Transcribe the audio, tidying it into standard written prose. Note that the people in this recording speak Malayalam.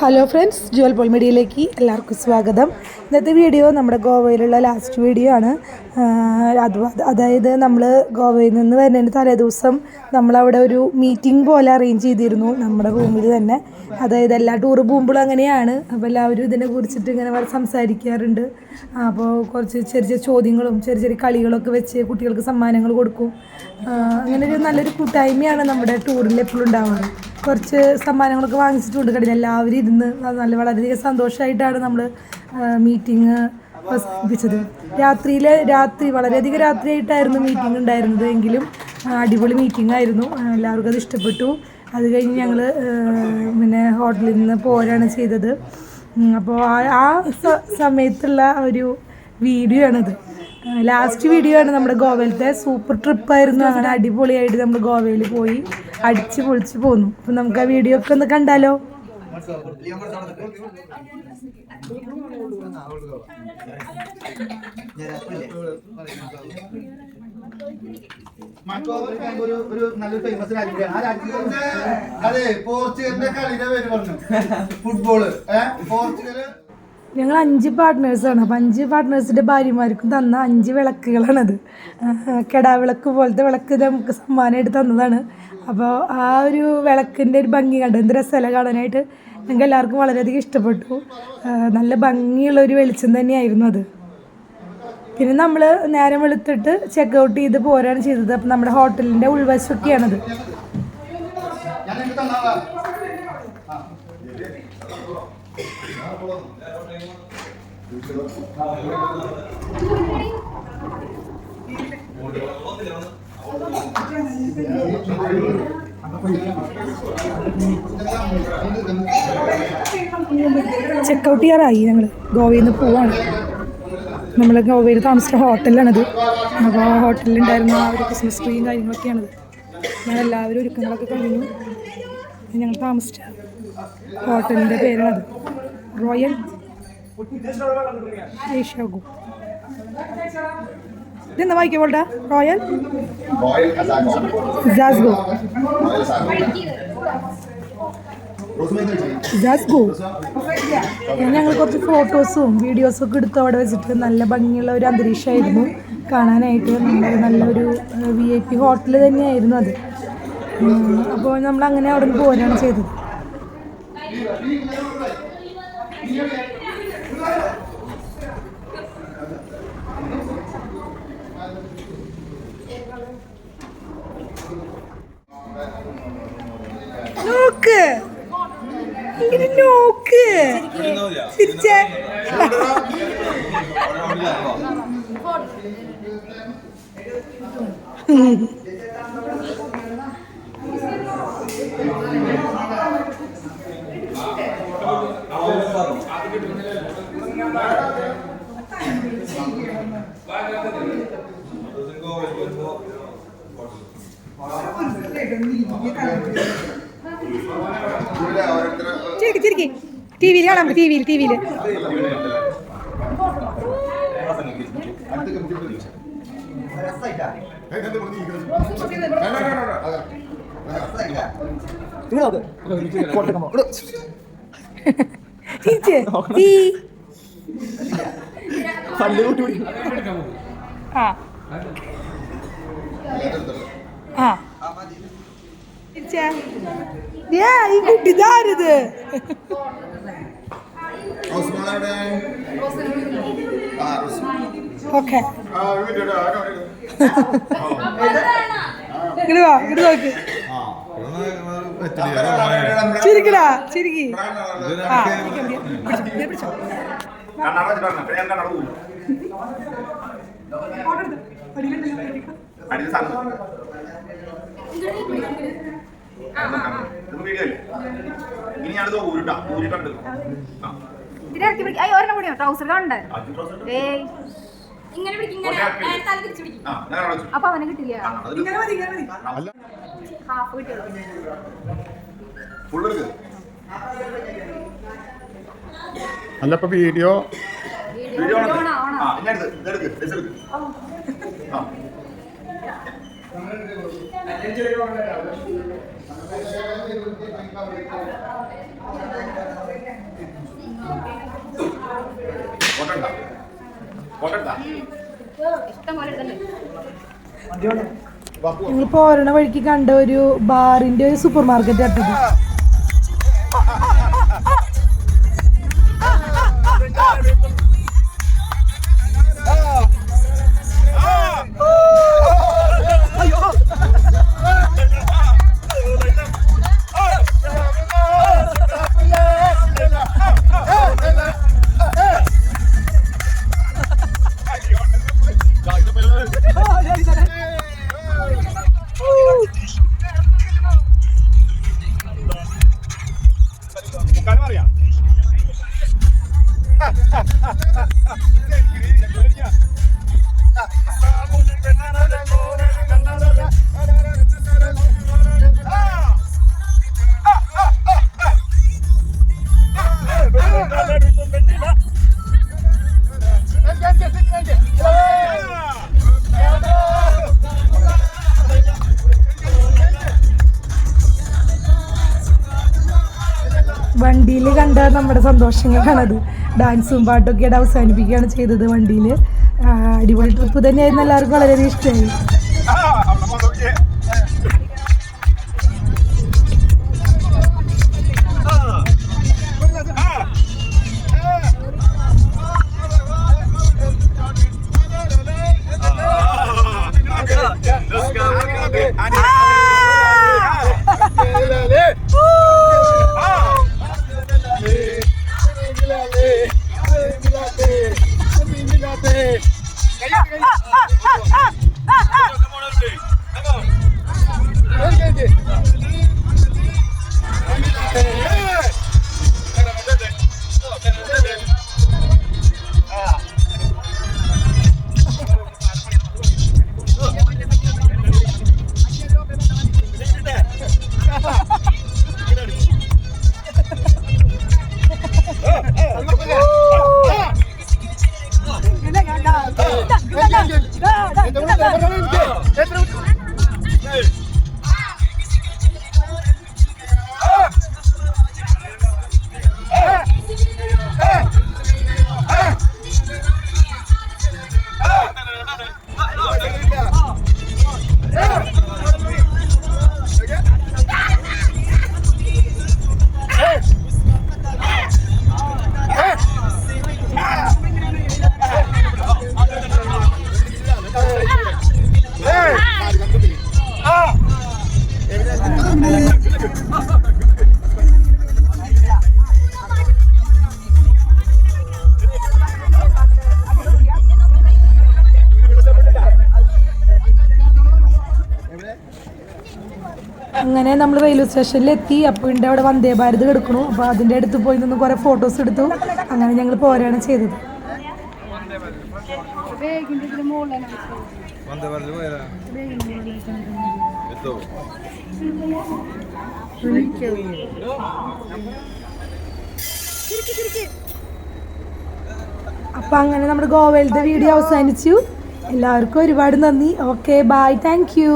ഹലോ ഫ്രണ്ട്സ്, ജുവൽ പോൾ മീഡിയയിലേക്ക് എല്ലാവർക്കും സ്വാഗതം. ഇന്നത്തെ വീഡിയോ നമ്മുടെ ഗോവയിലുള്ള ലാസ്റ്റ് വീഡിയോ ആണ്. അതായത് നമ്മൾ ഗോവയിൽ നിന്ന് വരുന്നതിന് തലേദിവസം നമ്മളവിടെ ഒരു മീറ്റിംഗ് പോലെ അറേഞ്ച് ചെയ്തിരുന്നു നമ്മുടെ റൂമിൽ തന്നെ. അതായത് എല്ലാ ടൂർ പോകുമ്പോഴും അങ്ങനെയാണ്. അപ്പോൾ എല്ലാവരും ഇതിനെ കുറിച്ചിട്ട് ഇങ്ങനെ സംസാരിക്കാറുണ്ട്. അപ്പോൾ കുറച്ച് ചെറിയ ചെറിയ ചോദ്യങ്ങളും ചെറിയ ചെറിയ കളികളൊക്കെ വെച്ച് കുട്ടികൾക്ക് സമ്മാനങ്ങൾ കൊടുക്കും. അങ്ങനെ ഒരു നല്ലൊരു കൂട്ടായ്മയാണ് നമ്മുടെ ടൂറിൽ എപ്പോഴും ഉണ്ടാവാറ്. കുറച്ച് സമ്മാനങ്ങളൊക്കെ വാങ്ങിച്ചിട്ടുണ്ട് കണ്ടില്ല. എല്ലാവരും ഇരുന്ന് വളരെയധികം സന്തോഷമായിട്ടാണ് നമ്മൾ മീറ്റിംഗ് അവസാനിപ്പിച്ചത്. രാത്രി വളരെയധികം രാത്രിയായിട്ടായിരുന്നു മീറ്റിംഗ് ഉണ്ടായിരുന്നത്. എങ്കിലും അടിപൊളി മീറ്റിംഗ് ആയിരുന്നു. എല്ലാവർക്കും അത് ഇഷ്ടപ്പെട്ടു. അത് കഴിഞ്ഞ് ഞങ്ങൾ പിന്നെ ഹോട്ടലിൽ നിന്ന് പോരാണ് ചെയ്തത്. അപ്പോൾ ആ സമയത്തുള്ള ഒരു വീഡിയോ ആണിത്. ലാസ്റ്റ് വീഡിയോ ആണ് നമ്മുടെ ഗോവയിലത്തെ. സൂപ്പർ ട്രിപ്പായിരുന്നു. അങ്ങനെ അടിപൊളിയായിട്ട് നമ്മൾ ഗോവയിൽ പോയി അടിച്ച് പൊളിച്ച് പോന്നു. അപ്പം നമുക്ക് ആ വീഡിയോ ഒക്കെ ഒന്ന് കണ്ടാലോ. അതെ, പോർച്ചുഗലിന്റെ കളിയുടെ പേര് പറഞ്ഞു. ഫുട്ബോള് പോർച്ചുഗല്. ഞങ്ങൾ 5 പാർട്ട്നേഴ്സാണ്. അപ്പം 5 പാർട്ട്നേഴ്സിൻ്റെ ഭാര്യമാർക്കും തന്ന 5 വിളക്കുകളാണത്. കെടാവിളക്ക് പോലത്തെ വിളക്ക് നമുക്ക് സമ്മാനമായിട്ട് തന്നതാണ്. അപ്പോൾ ആ ഒരു വിളക്കിൻ്റെ ഒരു ഭംഗി കണ്ട് എന്ത് രസമല്ല കാണാനായിട്ട്. ഞങ്ങൾക്ക് എല്ലാവർക്കും വളരെയധികം ഇഷ്ടപ്പെട്ടു. നല്ല ഭംഗിയുള്ളൊരു വെളിച്ചം തന്നെയായിരുന്നു അത്. പിന്നെ നമ്മൾ നേരം വെളുത്തിട്ട് ചെക്ക് ഔട്ട് ചെയ്ത് പോരാണ് ചെയ്തത്. അപ്പം നമ്മുടെ ഹോട്ടലിൻ്റെ ഉൾവശമൊക്കെയാണത്. ചെക്കൗട്ട് ചെയ്യാറായി. ഞങ്ങൾ ഗോവയിൽ നിന്ന് പോവാണ്. നമ്മൾ ഗോവയിൽ താമസിച്ച ഹോട്ടലിലാണത്. അപ്പോൾ ആ ഹോട്ടലിലുണ്ടായിരുന്ന ആ ഒരു ക്രിസ്മസ് ട്രീയും കാര്യങ്ങളൊക്കെയാണത്. ഞങ്ങളെല്ലാവരും ഒരുക്കങ്ങളൊക്കെ കഴിഞ്ഞു. ഞങ്ങൾ താമസിച്ച ഹോട്ടലിൻ്റെ പേരാണത് റോയൽ ഏഷ്യാഗോ. ഇതെന്താ വായിക്കോട്ടെ? റോയൽ ജാസ്ഗോ. ഞങ്ങൾ കുറച്ച് ഫോട്ടോസും വീഡിയോസും ഒക്കെ എടുത്ത് അവിടെ വെച്ചിട്ട് നല്ല ഭംഗിയുള്ള ഒരു അന്തരീക്ഷമായിരുന്നു കാണാനായിട്ട്. നല്ലൊരു VIP ഹോട്ടൽ തന്നെയായിരുന്നു അത്. അപ്പോൾ നമ്മൾ അങ്ങനെ അവിടെ നിന്ന് പോരാണ് ചെയ്തത്. നോക്ക്, ഇങ്ങനെ നോക്ക്, ചിരിച്ചേ. ചിരിക്കി TV യിൽ കാണാം. TV യിൽ ഈ കുട്ടി ഇതാരത്? ഓക്കെ, ഇങ്ങോട്ട് വാ, ഇങ്ങോട്ട് നോക്ക്. ചിരിക്കടാ, ചിരിക്കി. ട്രൗസർ കാണണ്ടേ? അപ്പൊ അവനെ കിട്ടില്ല. ഹാഫ് കിട്ടിയുള്ളൂ. അല്ല, ഇപ്പൊ വീഡിയോ ഇഷ്ടം പോലെ എടുത്തല്ലേ. ഞങ്ങൾ പോരണ വഴിക്ക് കണ്ട ഒരു ബാറിന്റെ ഒരു സൂപ്പർ മാർക്കറ്റ് ആട്ടത്. വണ്ടിയിൽ കണ്ട നമ്മുടെ സന്തോഷങ്ങളാണത്. ഡാൻസും പാട്ടൊക്കെ ആയിട്ട് അവസാനിപ്പിക്കുകയാണ് ചെയ്തത് വണ്ടിയിൽ. അടിപൊളി ട്രിപ്പ് തന്നെയായിരുന്നു. എല്ലാവർക്കും വളരെയധികം ഇഷ്ടമായി. അങ്ങനെ നമ്മൾ റെയിൽവേ സ്റ്റേഷനിലെത്തി. അപ്പോൾ ഉണ്ട് അവിടെ വന്ദേ ഭാരത് കിടക്കണു. അപ്പോൾ അതിൻ്റെ അടുത്ത് പോയി നിന്ന് കുറേ ഫോട്ടോസ് എടുത്തു. അങ്ങനെ ഞങ്ങൾ പോരാണ് ചെയ്തത്. അപ്പം അങ്ങനെ നമ്മുടെ ഗോവയിലത്തെ വീഡിയോ അവസാനിച്ചു. എല്ലാവർക്കും ഒരുപാട് നന്ദി. Okay, bye, thank U.